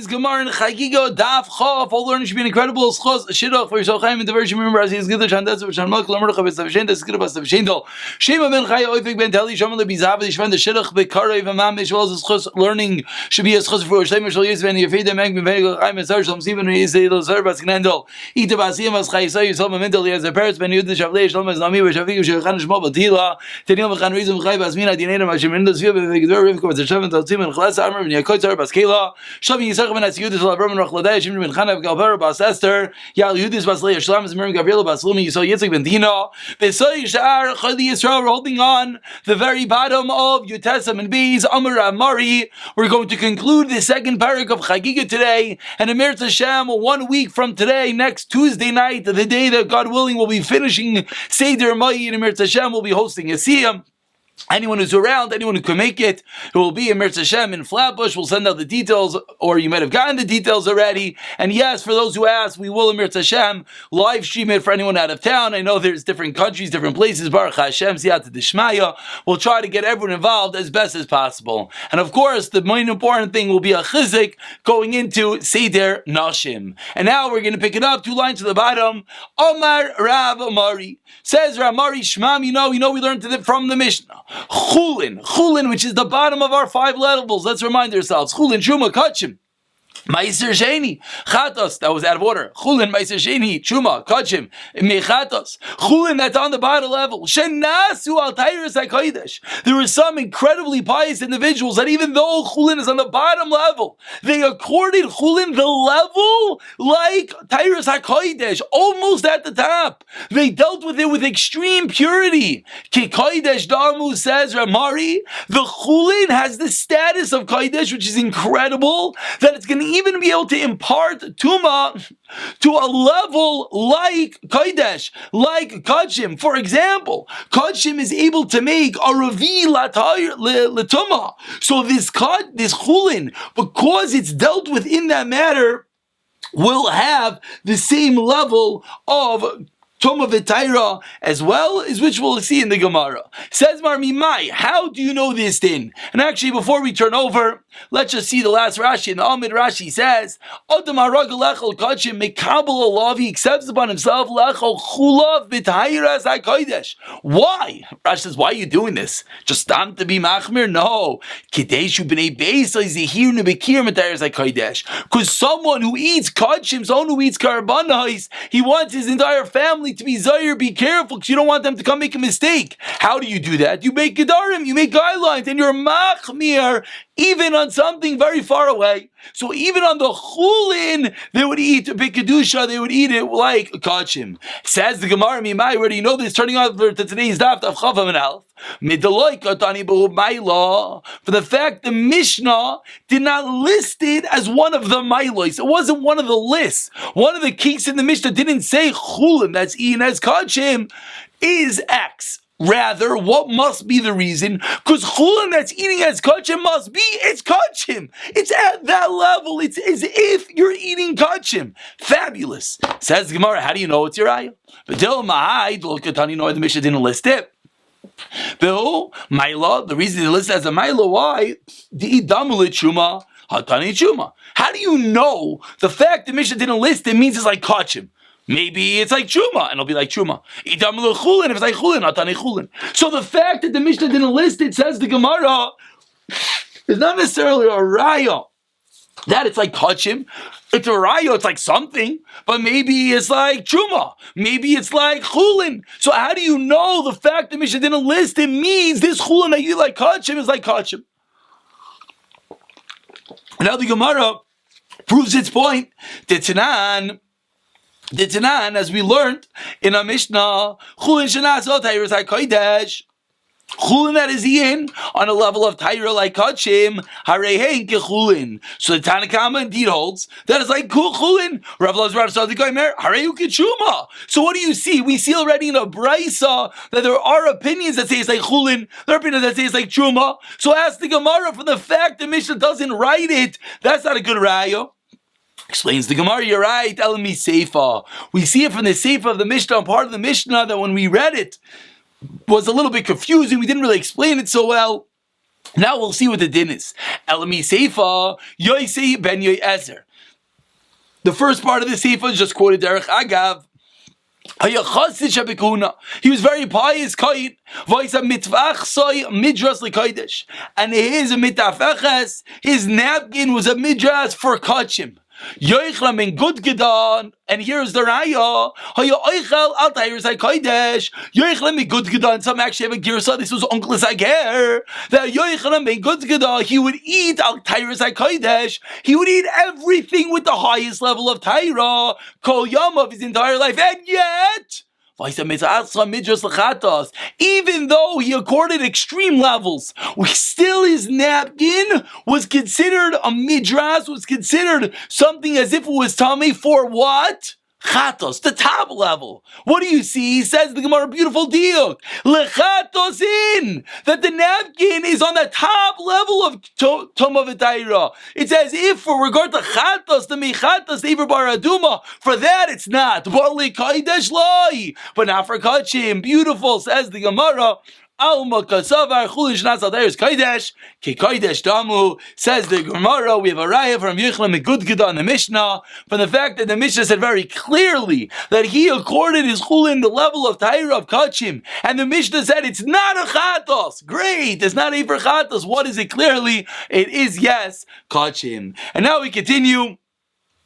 Today's Gemara in Chagigah, Daf Chof. All learning should be an incredible shidduch for yourself. Chaim in the version. Remember, as he is good, Shandas, Shanmak, Lamercha, Besavshen, Deskir, Besavshendel. Shema ben Chaya, Oifik ben Teli, Shaman the Bizav, the Shvan, the shidduch, Bekarev, Amam, as well as his learning should be a schos for Shlem, Shal Yisven, Yefida, Meg, Ben Chaim, and Sar, Shalom, Sivan, Yisrael, Zerbas, Gnendel, Ita Basim, as Chaysa, Yisrael, mentally as a parents, Ben Yudin, Shavle, Shalom, as Nami, Shavik, Shachan, Shmo, Batila, Tenil, Chan, Rizum, Chay, Basmina, Dinena, Mashimin, the Zviv, Vigdor, Rivko, the Shavan, Talzim, and Chlas, Armor, and Yakoy, Baskela, Shavin Yisach, ben Atziyudis, Lavram, and Rachladai, Shimon, ben Chanav, Galber, Bas Esther, Yal Yudis, Baslei, Shlam, Miriam, Gabriel, Baslumi, Yisrael, Yitzchak, ben Dina, Besoy, Shar, Chali Yisrael, we're holding on the very bottom of Yutesam and Bees, Amar Amari. We're going to conclude the second parak of Chagigah today, and Amir Tashem, 1 week from today, next Tuesday night, the day that God willing will be finishing Seder Ma'i, and Amir Tashem will be hosting a Siyam. Anyone who's around, anyone who can make it, it will be in Mirz Hashem in Flatbush. We'll send out the details, or you might have gotten the details already. And yes, for those who ask, we will in Mirz Hashem live stream it for anyone out of town. I know there's different countries, different places. Baruch Hashem, Siyata Dishmaya. We'll try to get everyone involved as best as possible. And of course, the main important thing will be a chizik going into Seder Nashim. And now we're going to pick it up 2 lines to the bottom. Omar Rav Amari. Says Rav Amari Shmam, you know we learned from the Mishnah. Chulin, which is the bottom of our 5 levels. Let's remind ourselves. Chulin, Truma, Kachim. Meiser Sheni, Chatos, that was out of order. Chulin, Meiser Sheni, Truma, Kachim, Mechatos. Chulin, that's on the bottom level. Shenasu al Tyrus HaKodesh. There were some incredibly pious individuals that even though Chulin is on the bottom level, they accorded Chulin the level like Tyrus HaKodesh, almost at the top. They dealt with it with extreme purity. Ki Kodesh Damu, says Ramari, the Chulin has the status of Kodesh, which is incredible, that it's going to even be able to impart Tuma to a level like Kodesh, like Kachim. For example, Kachim is able to make a Ravi Latuma. So this Chulin, because it's dealt with in that matter, will have the same level of Toma V'Taira as well, is which we'll see in the Gemara. Says Mar Mimai, how do you know this then? And actually, before we turn over, let's just see the last Rashi. In the Amid Rashi says, Adam Haraga Lechol Kachim Mekabel Olav, he accepts upon himself Lechol Chulav V'Taira as HaKodesh. Why? Rashi says, why are you doing this? Just to be Machmir? No. Kadeshu B'nei Beis Zehir Nebekir V'Taira as HaKodesh. Because someone who eats Kachim, someone who eats Karbanos, he wants his entire family to be Zayir, be careful, because you don't want them to come make a mistake. How do you do that? You make Gedarim, you make guidelines, and you're Machmir, even on something very far away. So even on the Chulin, they would eat B'Kedusha, they would eat it like Kachim. Says the Gemara, Mimai, where do you know this? Turning on to today's Daf Chav and Alf. For the fact the Mishnah did not list it as one of the Mailos. It wasn't one of the lists. One of the keys in the Mishnah didn't say Chulin, that's eaten as Kachim, is X. Rather, what must be the reason? Because Chulin that's eating as Kachim must be, it's Kachim. It's at that level. It's as if you're eating Kachim. Fabulous. Says the Gemara, how do you know it's your ayah? But tell Mahai, look at you know the Mishnah didn't list it. Bill, Maila, the reason they list it as a Maila, why? The Idamulit Shuma, Hatani Shuma. How do you know the fact the Mishnah didn't list it means it's like Kachim? Maybe it's like Truma, and it'll be like Truma. Idam Chulin, if it's like Chulin, Atani Chulin. So the fact that the Mishnah didn't list it, says the Gemara, is not necessarily a raya that it's like Kachim. It's a raya, it's like something, but maybe it's like Truma. Maybe it's like Chulin. So how do you know the fact that Mishnah didn't list it means this Chulin that you like Kachim is like Kachim? Now the Gemara proves its point. The Tanan, as we learned in our Mishnah, Chulin Shanasot Tyrus HaKodesh, Chulin that is eaten on a level of Tyra like Kachim, Harehein Kechulin. So the Tanakama indeed holds that it's like Chulin. Rav Lazar Rav Sadikoimer, Harehu Kechuma. So what do you see? We see already in a Brisa that there are opinions that say it's like Chulin, there are opinions that say it's like Truma. So ask the Gemara for the fact the Mishnah doesn't write it. That's not a good raya. Explains the Gemara, you're right, Elami Seifa. We see it from the Seifa of the Mishnah, part of the Mishnah that when we read it was a little bit confusing. We didn't really explain it so well. Now we'll see what the din is. Elami Seifa, Yoisei ben Yoezer. The first part of the Seifa is just quoted Derech Agav. He was very pious, and his mitafeches, his napkin was a midras for kachim. And here's the raya. And some actually have a girsa. This was Uncle Zager. That he would eat al tyrus kodesh. He would eat everything with the highest level of tyra, kol yom of his entire life, and yet. Even though he accorded extreme levels, still his napkin was considered a midras, was considered something as if it was tummy for what? Chatos, the top level. What do you see? He says the Gemara, beautiful diuk. Lechatos in that the napkin is on the top level of Toma V'Taira. It's as if, for regard to chatos, the mechatos, the Iver Bar Aduma, for that it's not. But not for kachim. Beautiful, says the Gemara. Alma kasavar chulish nasaderes kodesh ki kodesh damu, says the Gemara. We have a raya from Yechlam Megudgeda in the Mishnah from the fact that the Mishnah said very clearly that he accorded his chulin the level of Tahira of kachim, and the Mishnah said it's not a chatos. Great, it's not a for chatos. What is it? Clearly, it is yes kachim. And now we continue.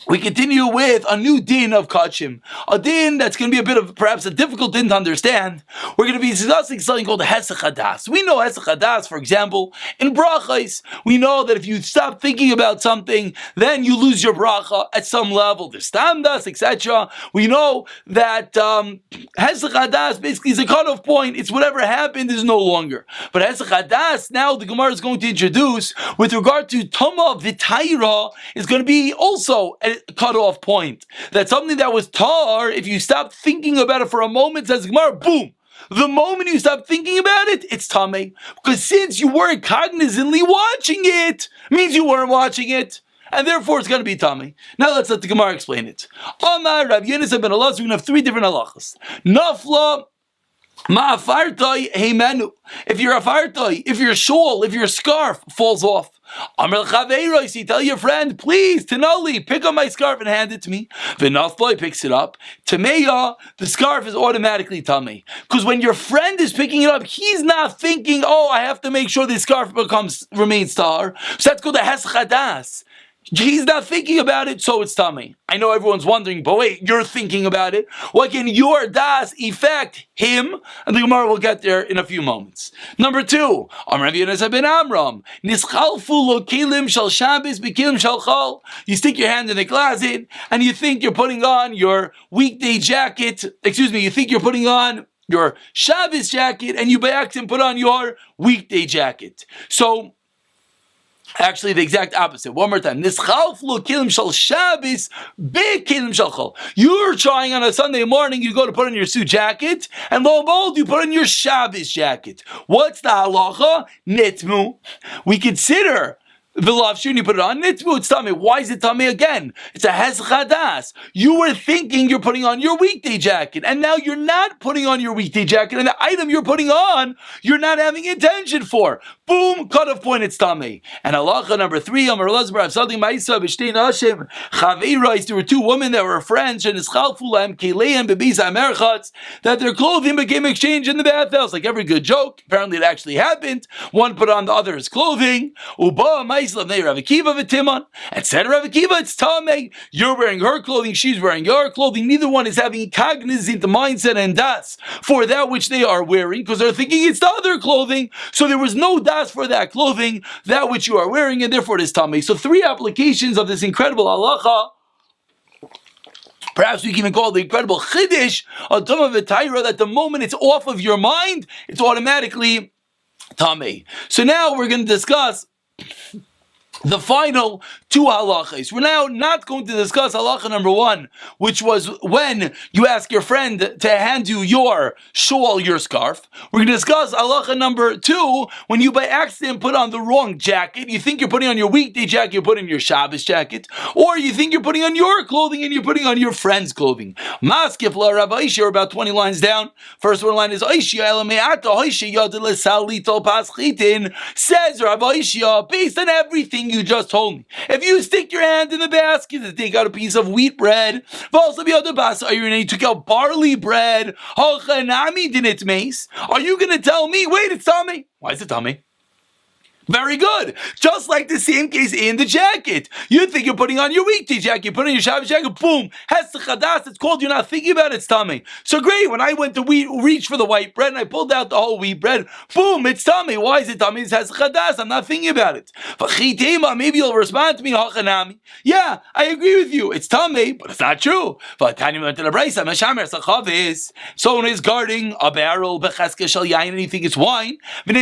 We continue with a new din of kachim, a din that's going to be a bit of perhaps a difficult din to understand. We're going to be discussing something called hesach hadas. We know hesach hadas, for example, in brachas. We know that if you stop thinking about something, then you lose your bracha at some level. There's stamdas, etc. We know that hesach hadas basically is a cutoff point. It's whatever happened is no longer. But hesach hadas, now the Gemara is going to introduce with regard to Toma V'Taira, is going to be also a cut-off point. That something that was tar, if you stop thinking about it for a moment, says Gemara, boom! The moment you stop thinking about it, it's tamei. Because since you weren't cognizantly watching it, means you weren't watching it. And therefore it's going to be tamei. Now let's let the Gemara explain it. Amar Rav Yonasan ben Elazar, we're going to have three different halachas. Nafla ma'afartoi heimenu. If your afartoi, if your shawl, if your scarf falls off, Amar l'chaveiros, you tell your friend, please, Tenali, pick up my scarf and hand it to me. V'nafloi picks it up. Tameya, the scarf is automatically tamei. Because when your friend is picking it up, he's not thinking, oh, I have to make sure this scarf remains tar. So that's called the hesach hadas. He's not thinking about it, so it's tamei. I know everyone's wondering, but wait, you're thinking about it. What can your das affect him? And the Gemara will get there in a few moments. Number two, Amar Rav Yonasan ben Amram, Nischalfu lo kelim shal Shabbos b'kelim shal chol. You stick your hand in the closet and you think you're putting on your weekday jacket. You think you're putting on your Shabbos jacket and you by accident put on your weekday jacket. So, actually, the exact opposite. One more time. Nischalflu kilim shal Shabbos bekilim shal chol. You're trying on a Sunday morning, you go to put on your suit jacket, and lo and behold, you put on your Shabbos jacket. What's the halacha? Nitmu. We consider V'lav shuni, put it on nitmu, it's tamei. Why is it tamei again? It's a hesach hadas. You were thinking you're putting on your weekday jacket, and now you're not putting on your weekday jacket, and the item you're putting on, you're not having intention for. Boom, cut-off point, it's tamei. And halacha number three, Amar Elazar something ma'isa b'shtein Hashem chaveiros. There were two women that were friends, and ischalfu lahem keileim bebiza merchatz, that their clothing became exchanged in the bathhouse. Like every good joke, apparently it actually happened. One put on the other's clothing. Uba ma'isa Rav Akiva v'Timon, and said Rav Akiva, it's tamei. You're wearing her clothing, she's wearing your clothing. Neither one is having cognizant mindset and das for that which they are wearing, because they're thinking it's the other clothing. So there was no das for that clothing, that which you are wearing, and therefore it is tamei. So three applications of this incredible halacha. Perhaps we can even call it the incredible chiddush of Toma V'Taira, that the moment it's off of your mind, it's automatically tamei. So now we're going to discuss the final two halachas. We're now not going to discuss halacha number one, which was when you ask your friend to hand you your shawl, your scarf. We're going to discuss halacha number two, when you by accident put on the wrong jacket. You think you're putting on your weekday jacket, you're putting on your Shabbos jacket, or you think you're putting on your clothing and you're putting on your friend's clothing. Maskif la Rav Aisha, we're about 20 lines down. First one line is Aisha elameata Aisha yadel salito paschitin. Says Rav Aisha, based on everything you just told me, if you stick your hand in the basket to take out a piece of wheat bread, you took out barley bread, are you going to tell me, wait, it's tummy? Why is it tummy? Very good. Just like the same case in the jacket. You think you're putting on your weekday jacket, you put on your Shabbos jacket, boom, has the chadas, it's called, you're not thinking about it, it's tummy. So great, when I went to reach for the white bread and I pulled out the whole wheat bread, boom, it's tummy. Why is it tummy? It has chadas, I'm not thinking about it. Maybe you'll respond to me, yeah, I agree with you, it's tummy, but it's not true. Someone is guarding a barrel, and you think it's wine, and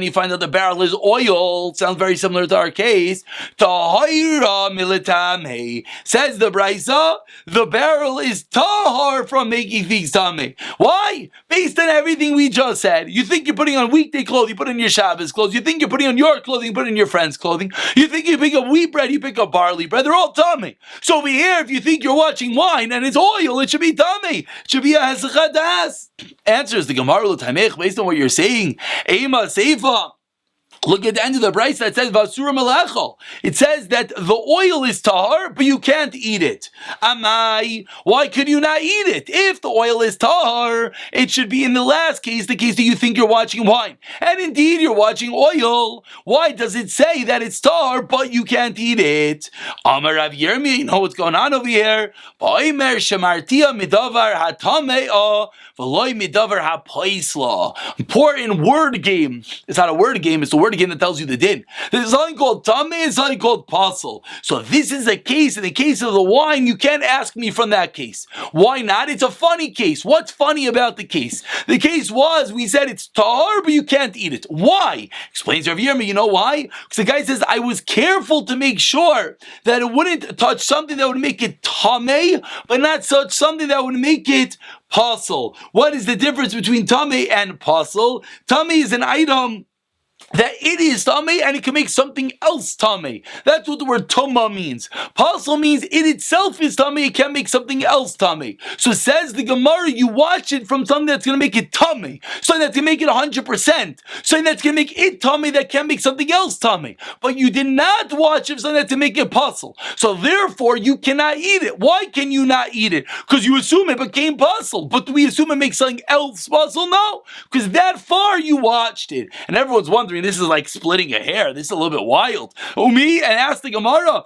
you find out the barrel is oil. Sounds very similar to our case. Tahira militame. Says the Brisa, the barrel is tahar from making things tameh. Why? Based on everything we just said. You think you're putting on weekday clothing, you put on your Shabbos clothes. You think you're putting on your clothing, you put on your friend's clothing. You think you pick up wheat bread, you pick up barley bread. They're all tameh. So over here, if you think you're watching wine and it's oil, it should be tameh. It should be a hesachadas. Answers the Gemara l'tamech based on what you're saying. Ema seifa. Look at the end of the Brisa that says Vasura Melechol. It says that the oil is tahar, but you can't eat it. Amai, why could you not eat it? If the oil is tahar, it should be in the last case, the case that you think you're watching wine. And indeed, you're watching oil. Why does it say that it's tahar, but you can't eat it? Amar Rav Yirmiyah, you know what's going on over here? Important word game. It's not a word game, it's a word game that tells you the din. There's something called tameh and something called pasul. So this is a case. In the case of the wine, you can't ask me from that case. Why not? It's a funny case. What's funny about the case? The case was, we said it's tahar, but you can't eat it. Why? Explains Rav Yirmiyah, you know why? Because the guy says, I was careful to make sure that it wouldn't touch something that would make it tameh, but not such something that would make it pasul. What is the difference between tameh and pasul? Tameh is an item that it is tameh and it can make something else tameh. That's what the word tuma means. Pasul means it itself is tameh, it can make something else tameh. So says the Gemara, you watch it from something that's going to make it tameh, something that's going to make it 100%, something that's going to make it tameh that can make something else tameh. But you did not watch it from something that's going to make it pasul. So therefore, you cannot eat it. Why can you not eat it? Because you assume it became pasul. But do we assume it makes something else pasul? No. Because that far you watched it. And everyone's wondering, this is like splitting a hair. This is a little bit wild. Umi, and ask the Gemara,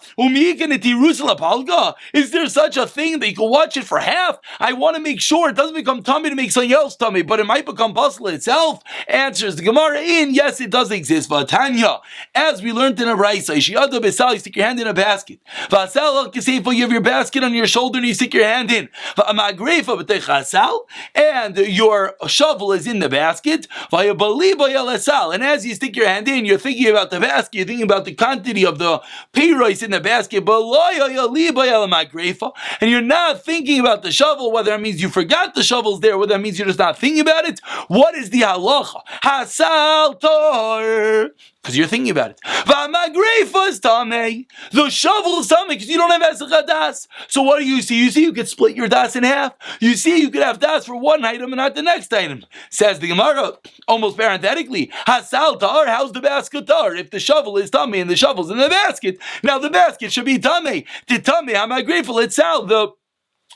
is there such a thing that you can watch it for half? I want to make sure it doesn't become tummy to make something else tummy, but it might become pasul itself. Answers the Gemara in, yes, it does exist. Tanya, as we learned in a Brisa, you stick your hand in a basket. You have your basket on your shoulder and you stick your hand in. And your shovel is in the basket. And as you stick your hand in, you're thinking about the basket, you're thinking about the quantity of the peiros in the basket, and you're not thinking about the shovel, whether that means you forgot the shovel's there, whether that means you're just not thinking about it. What is the halacha? Hasal tor. Because you're thinking about it. The shovel is tameh because you don't have esach das. So what do you see? You see you could split your das in half. You see you could have das for one item and not the next item. Says the Gemara, almost parenthetically, Hasal tar, how's the basket tar? If the shovel is tameh and the shovel's in the basket, now the basket should be tameh. The tameh, am I grateful? It's out. The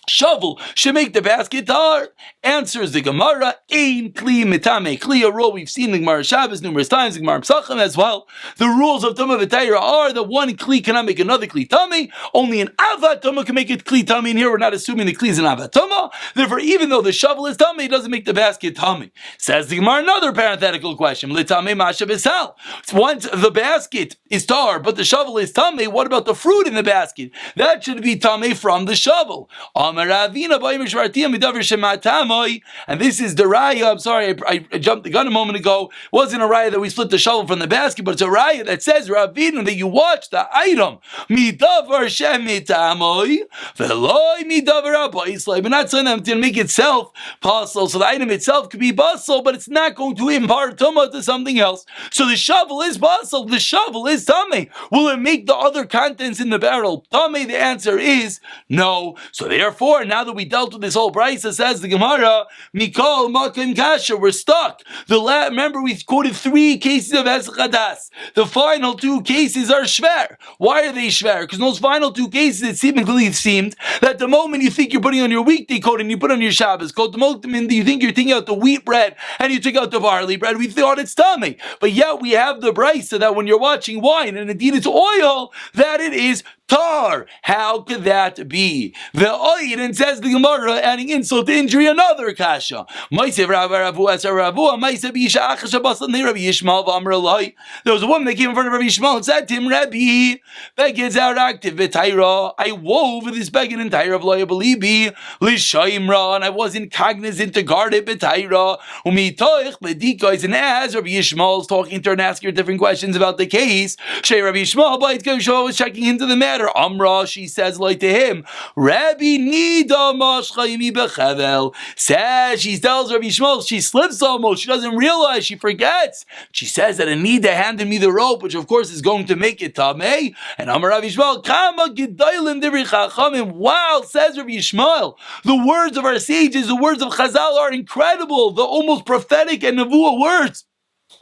shovel should make the basket tar. Answers the Gemara, ein kli mitame. Kli, a rule we've seen in the Gemara Shabbos numerous times, the Gemara Pesachim as well. The rules of Tumah v'Tayra are that one kli cannot make another kli tame. Only an avat Tumah can make it kli tame. And here we're not assuming the kli is an avat Tumah. Therefore, even though the shovel is tame, it doesn't make the basket tame. Says the Gemara, another parenthetical question. Litame masha b'sal. Once the basket is tar, but the shovel is tame, what about the fruit in the basket? That should be tame from the shovel. And this is the raya. I'm sorry, I jumped the gun a moment ago. It wasn't a raya that we split the shovel from the basket, but it's a raya that says Ravina that you watch the item midavar shemitamoy veloy midavar abayisloy. But not saying them to make itself possible. So the item itself could be bustle, but it's not going to impart tumah to something else. So the shovel is bustle. The shovel is tamei. Will it make the other contents in the barrel tamei? The answer is no. So therefore, now that we dealt with this whole brisa, says the Gemara, Mikol Makim Kasha, we're stuck. Remember, we quoted 3 cases of Eschadas. The final 2 cases are shver. Why are they shver? Because in those final 2 cases, it seemed that the moment you think you're putting on your weekday coat and you put on your Shabbos coat, the moment you think you're taking out the wheat bread and you take out the barley bread, we thought it's tummy. But yet we have the brisa that when you're watching wine, and indeed it's oil, that it is tar. How could that be? The oil, and says the Gemara, adding insult to injury, another kasha. There was a woman that came in front of Rabbi Yishmael and said to him, Rabbi, begins are active b'tayra. I wove this begin in Taira of Loya Belibi, Lishaimra, and I wasn't cognizant to guard it b'tayra. Umitoich b'dikois, and as Rabbi Yishmael is talking to her and asking her different questions about the case, Shei Rabbi Yishmael, but was checking into the matter. Amra, she says like to him, Rabbi Nida Mashchayimi Bechevel. Says, she tells Rabbi Yishmael, she slips almost, she doesn't realize, she forgets. She says that Nida handed me the rope, which of course is going to make it tamei. And Amar Rabbi Yishmael, Kama Gidailim Dibri Chachamim. Wow, says Rabbi Yishmael, the words of our sages, the words of Chazal are incredible, the almost prophetic and nevuah words.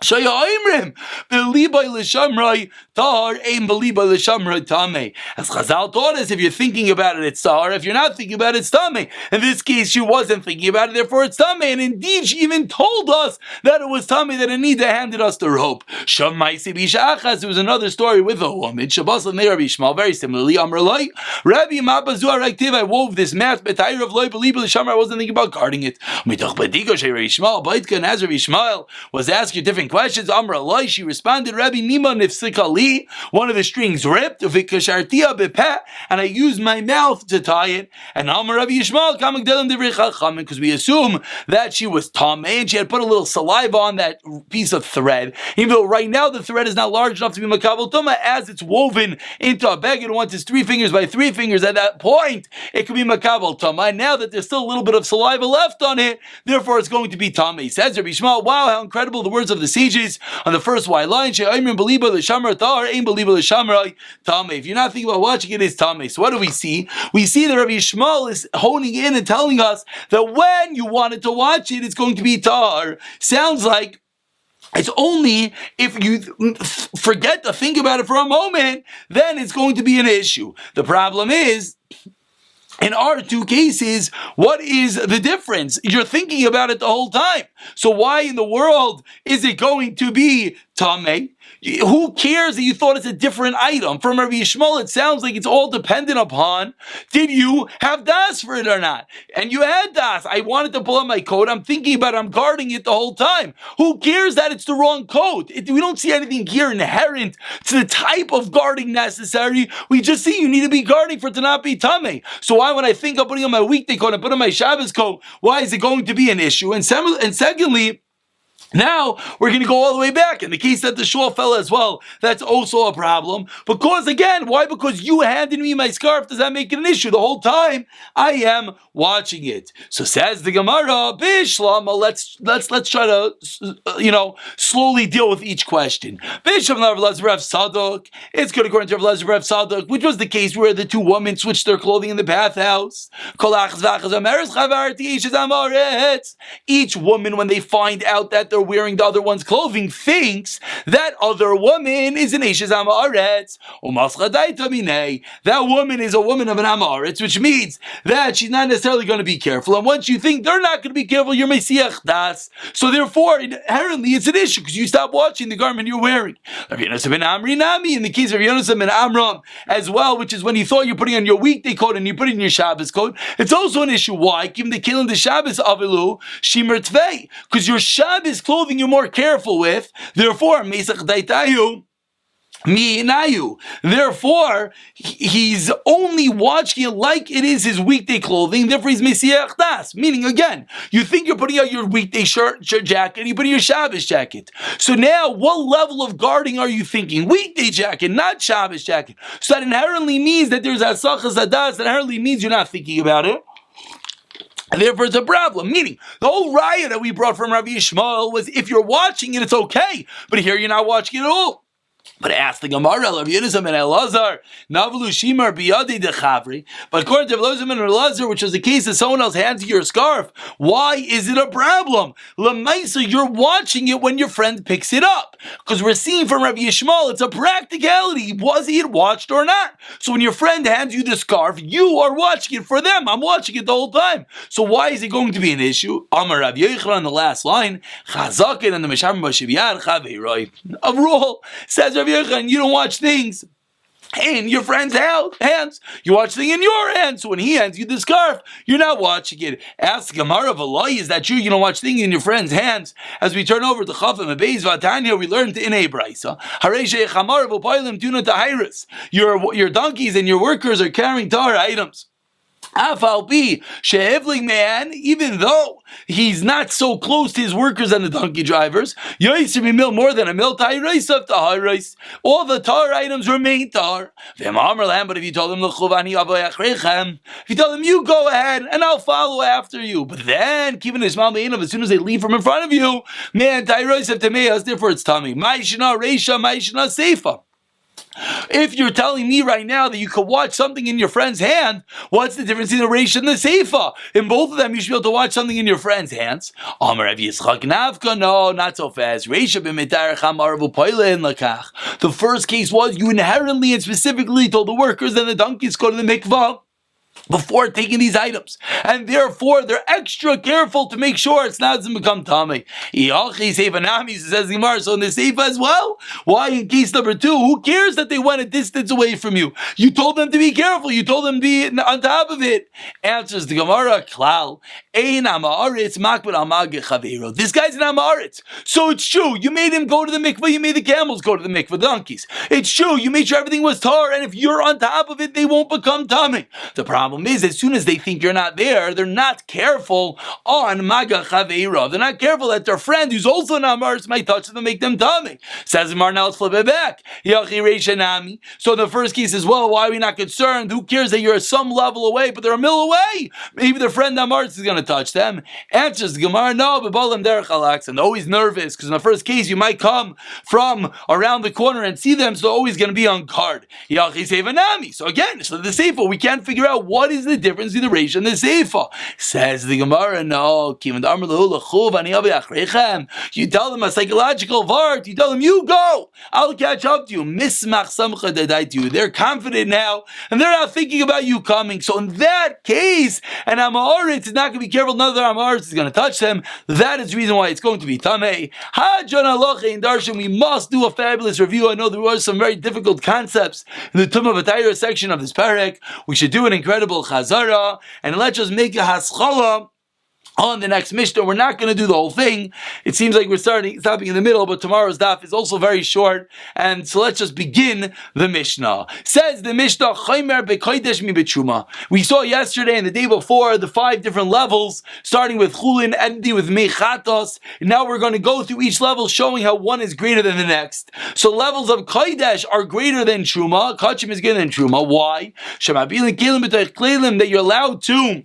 Shayimrim, Belibay Lishamrai Tar, Aim Belibay Lishamrai Tame. As Chazal taught us, if you're thinking about it, it's Tar. If you're not thinking about it, it's Tame. In this case, she wasn't thinking about it, therefore it's Tame. And indeed, she even told us that it was Tame, that Anita handed us the rope. Shamaisi Bishachas, there was another story with a woman. Shabbos and Rabbi Yishmael, very similarly. Amrlai, Rabbi Mabazuar Aktiv, I wove this mat, Betayr of Loi, Belibay Lishamrai, I wasn't thinking about guarding it. Mitoch Badiko, Shay Rabbi Yishmael, Baitka, and as Rabbi Yishmael was asking different questions, Amra Lai, she responded, Rabbi Nima Nifsikali, one of the strings ripped, Vikashartia Bepeh, and I used my mouth to tie it. And Amra Rabbi Yishmael, Kamagdelim Divrei Chachamim, because we assume that she was tamei and she had put a little saliva on that piece of thread. Even though right now the thread is not large enough to be makabel tuma, as it's woven into a beged, once it's 3 fingers by 3 fingers, at that point it could be makabel tuma. And now that there's still a little bit of saliva left on it, therefore it's going to be tamei. Says Rabbi Yishmael, wow, how incredible the words of the sages on the first white line. If you're not thinking about watching it, it's tamei. So what do we see? We see that Rabbi Yishmael is honing in and telling us that when you wanted to watch it, it's going to be tar. Sounds like it's only if you forget to think about it for a moment, then it's going to be an issue. The problem is, in our 2 cases, what is the difference? You're thinking about it the whole time. So why in the world is it going to be tamei? Who cares that you thought it's a different item? From Rabbi Yishmael, it sounds like it's all dependent upon, did you have das for it or not? And you had das. I wanted to pull out my coat. I'm thinking about it. I'm guarding it the whole time. Who cares that it's the wrong coat? We don't see anything here inherent to the type of guarding necessary. We just see you need to be guarding for it to not be tamei. So why, when I think of putting on my weekday coat and put on my Shabbos coat, why is it going to be an issue? And secondly, now we're going to go all the way back. In the case that the shawl fell as well, that's also a problem. Because again, why? Because you handed me my scarf. Does that make it an issue? The whole time I am watching it. So says the Gemara, Bishlama, let's try to slowly deal with each question. Bishlama Rav Sadok. It's good according to Rav Sadok, which was the case where the 2 women switched their clothing in the bathhouse. Each woman, when they find out that they're wearing the other one's clothing, thinks that other woman is an Eishes Amaretz. That woman is a woman of an Amaretz, which means that she's not necessarily going to be careful. And once you think they're not going to be careful, you're Mesiach Das. So therefore, inherently, it's an issue because you stop watching the garment you're wearing. In the case of Yonasan ben Amram as well, which is when you thought you're putting on your weekday coat and you put it in your Shabbos coat, it's also an issue. Why? Give the killing the Shabbos avilu shimer tvei, because your Shabbos clothing you're more careful with, therefore Mesach Daitayu, Mi'inayu. Therefore, he's only watching it like it is his weekday clothing. Therefore, he's mesiach das. Meaning, again, you think you're putting out your weekday shirt jacket, and you put your Shabbos jacket. So now, what level of guarding are you thinking? Weekday jacket, not Shabbos jacket. So that inherently means that there's asachas adas. That inherently means you're not thinking about it. And therefore, it's a problem. Meaning, the whole raya that we brought from Rabbi Yishmael was if you're watching it, it's okay. But here, you're not watching it at all. But ask the Gemara, Rav Yonazam and Elazar, Navlu Shimar Biyadi de Chavri. But according to Elazar and Elazar, which was the case that someone else hands you your scarf, why is it a problem? Lamaisa, you're watching it when your friend picks it up. Because we're seeing from Rabbi Yishmael, it's a practicality. Was it watched or not? So when your friend hands you the scarf, you are watching it for them. I'm watching it the whole time. So why is it going to be an issue? Amar Rav Yochanan on the last line, Chazakin and the Mesham Bashivyan Chaveiroi. A rule says Rav Yochanan, you don't watch things in your friend's hands. You watch things in your hands. So when he hands you the scarf, you're not watching it. Ask Gemara of Allah, is that true? You don't watch things in your friend's hands. As we turn over to Chafim and Beis Vatanya, we learned in a brisa. Your donkeys and your workers are carrying tar items. Man, even though he's not so close to his workers and the donkey drivers, more than a mil rice. All the tar items remain tar. But if you told him, if you tell them, you go ahead and I'll follow after you. But then, keeping his mouth as soon as they leave from in front of you, man, therefore it's tummy. Maishna Reisha, Maishna Seifa. If you're telling me right now that you could watch something in your friend's hand, what's the difference in the Reish and the Seifa? In both of them, you should be able to watch something in your friend's hands. No, not so fast. The first case was you inherently and specifically told the workers and the donkeys go to the mikvah before taking these items, and therefore they're extra careful to make sure it's not going to become tummy. Says Gemara, so in the Seifa as well. Why in case number 2? Who cares that they went a distance away from you? You told them to be careful. You told them to be on top of it. Answers the Gemara, Klal. This guy's an Amaretz. So it's true. You made him go to the mikvah. You made the camels go to the mikvah, the donkeys. It's true. You made sure everything was tar, and if you're on top of it, they won't become tummy. The problem is, as soon as they think you're not there, they're not careful on Maga Chaveira. They're not careful that their friend, who's also an Amaretz, might touch them and make them tummy. Says Mar, now let's flip it back. So in the first case as well, why are we not concerned? Who cares that you're some level away, but they're a mil away? Maybe their friend Amaretz is going to touch them. Answers the Gemara, no, but Balam Derech Alax, and always nervous, because in the first case, you might come from around the corner and see them, so they're always going to be on guard. So again, so the Seifa, we can't figure out what is the difference between the Reish and the Seifa. Says the Gemara, no. You tell them a psychological vart. You tell them, you go. I'll catch up to you. They're confident now, and they're not thinking about you coming. So in that case, an Amaretz is not going to be careful. Another Amaretz is going to touch them. That is the reason why it's going to be Tameh. Hajan Halacha in Darshan, we must do a fabulous review. I know there were some very difficult concepts in the Tumah B'Tayra section of this parak. We should do an incredible Chazara, and let's just make a Haskalah on the next Mishnah. We're not going to do the whole thing. It seems like we're stopping in the middle, but tomorrow's daf is also very short, and so let's just begin the Mishnah. Says the Mishnah, Chaymer bekodesh mi betshuma. We saw yesterday and the day before the 5 different levels, starting with Chulin, ending with Mechatos. Now we're going to go through each level, showing how one is greater than the next. So levels of Kodesh are greater than Truma. Kachim is greater than Truma. Why? That you're allowed to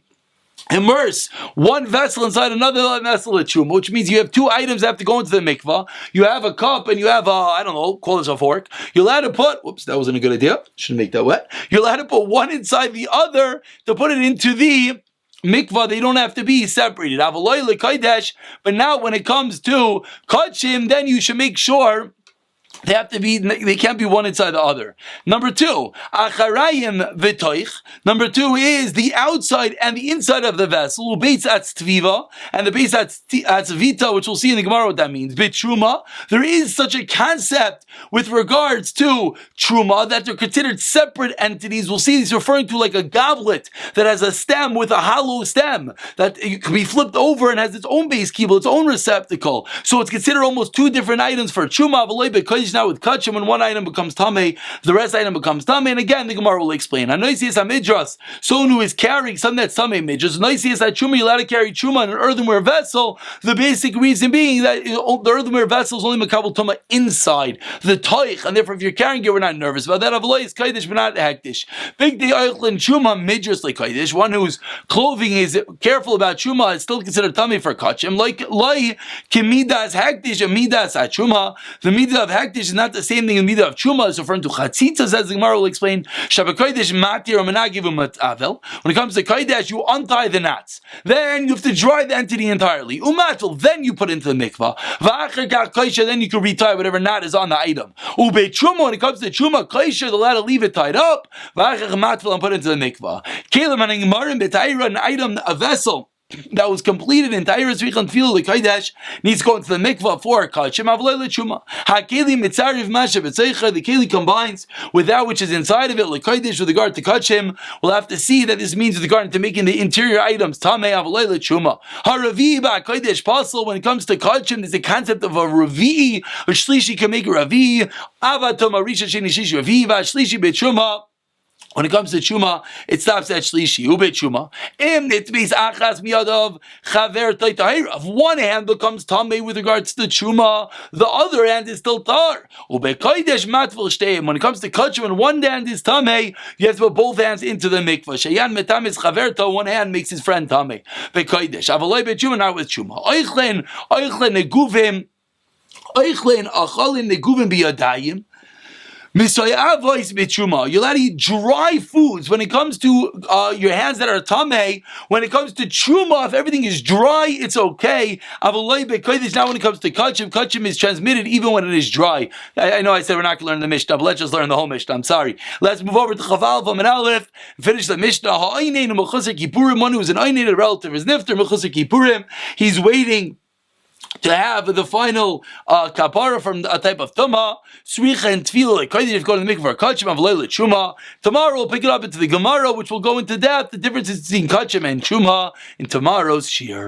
immerse one vessel inside another vessel at Truma, which means you have 2 items that have to go into the mikvah. You have a cup and you have call this a fork. You're allowed to put, that wasn't a good idea. Shouldn't make that wet. You're allowed to put one inside the other to put it into the mikvah. They don't have to be separated. But now when it comes to kachim, then you should make sure they can't be one inside the other. Number 2, acharayim v'toich. Number 2 is the outside and the inside of the vessel. Beitz atztviva and the beitz atzvita, which we'll see in the Gemara what that means. B'truma, there is such a concept with regards to truma that they're considered separate entities. We'll see he's referring to like a goblet that has a stem with a hollow stem that it can be flipped over and has its own base kibble, its own receptacle. So it's considered almost 2 different items for truma. Kodesh now with kachim, when one item becomes tamei, the rest item becomes tamei. And again, the Gemara will explain. Anoisius hamidras, someone who is carrying something that's tamei midras. Anoisius that chuma, you're allowed to carry chuma in an earthenware vessel. The basic reason being that the earthenware vessel is only makabel tuma inside the toich, and therefore if you're carrying it, we're not nervous about that. Avloi is kodesh, but not hektish. Big day oichlin chuma midras like kodesh. One whose clothing is careful about chuma is still considered tamei for kachim. Like loi kimidas hektish and midas achuma. The midah of hektish is not the same thing as the midah of chuma. It's referring to chatzitzas, as the Gemara will explain. Shabakodesh matir or menagivu matavel. When it comes to kodesh, you untie the knots. Then you have to dry the entity entirely. Umatel, then you put into the mikvah. V'acher kach koisha, then you can retie whatever knot is on the item. Ube chuma, when it comes to chuma koisha, they're allowed to leave it tied up. V'acher matel and put it into the mikvah. Kelim and gemarim b'tayra, an item, a vessel that was completed in Ta'iras Rich and Tefillah L'Kodesh needs to go into the mikvah for a kachim avloi l'chuma. Hakeli mitzariv masha b'tzeicha, the keli combines with that which is inside of it L'Kodesh with regard to kachim. We'll have to see that this means with regard to making the interior items tamei avloi l'chuma. Haravi ba'kodesh pasal, when it comes to kachim, there's a concept of a ravi. A shlishi can make a ravi. Avatom arisha sheni shishi ravi v'ashlishi b'chuma. When it comes to chuma, it stops at shlishi. Ubet chuma. Nitbis achas miyadav chaver taitahir. Of one hand becomes tamei with regards to chuma, the other hand is still tar. Ubet kodesh matvel shteim. When it comes to kachim, when one hand is tamei, you have to put both hands into the mikvah. Sheyan metamis chaverta. One hand makes his friend tamei. Be kodesh. Avaloi bet chuma, not with chuma. Oichlen neguvim. Oichlen achalin neguvim biyadayim. You're allowed to eat dry foods when it comes to your hands that are tamei. When it comes to chuma, if everything is dry, it's okay. Now when it comes to kachim is transmitted even when it is dry. I know I said we're not going to learn the Mishnah, but let's just learn the whole Mishnah. I'm sorry. Let's move over to Chaval Vam and Aleph and finish the Mishnah. One who is an Einain, a relative is nifter, Mechusar Kippurim. He's waiting to have the final kapara from a type of tuma, sricha and tefillah, like if you go to the mikvah for kachim, avloi l'chuma. Tomorrow we'll pick it up into the Gemara, which will go into depth the differences between kachim and chuma in tomorrow's shiur.